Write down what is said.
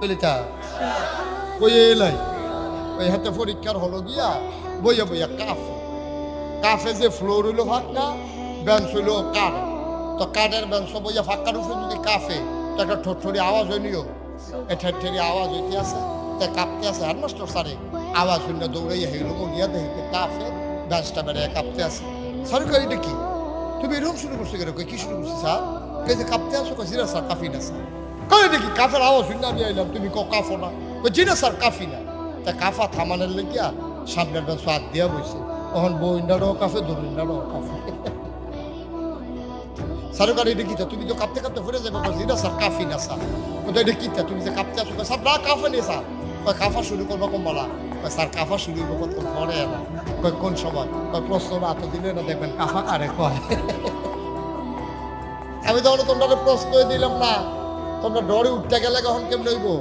বলিতা ওই এলাই ওই হাতে পরীক্ষার হলো গিয়া বইয়া বইয়া কাফে কাফে যে ফ্লোর হইলো ফাঁকা বেঞ্চ হইলো কাঠ তো কাঠের বেঞ্চ বইয়া ফাঁকার উপরে যদি কাফে তো একটা ঠোঁটঠড়ি আওয়াজ হইনিও ঠেরি আওয়াজ হইতে আছে তে কাঁপতে আছে আর মাস্টার স্যারে আওয়াজ হইল দৌড়াইয়া হেলো মনিয়া দেখে কাফে বেঞ্চটা বেড়ে কাঁপতে আছে সরকার এটা কি তুমি এরকম শুরু করছো কেন কি শুরু করছি স্যার কে যে কাঁপতে আসো কই জিরা স্যার কাফি না স্যার কই দেখি কাফের আওয়াজ শুনে আমি আইলাম তুমি কাফো না কই জিরা স্যার কাফি না তা কাফা থামানোর লেগিয়া সামনের বেঞ্চ হাত দিয়া বইছে তখন বইন্ডারও কাফে দরিন্ডারও কাফে সরকার এটা কিতা তুমি তো কাঁপতে কাঁপতে ফিরে যাবে জিরা স্যার কাফি না স্যার ওটা এটা কিতা তুমি যে কাঁপতে আসো স্যার না কাফে নেই স্যার কই কাফা শুরু করবো কম বলা স্যার কাফা শুরু করবো কত পরে এলা কই কোন সময় কই প্রশ্ন এত দিলে না দেখবেন কাফা কারে কয় আমি তখন তোমরা প্রশ্ন দিলাম না তোমরা ডরে উঠতে গেলে কখন কেমন হইব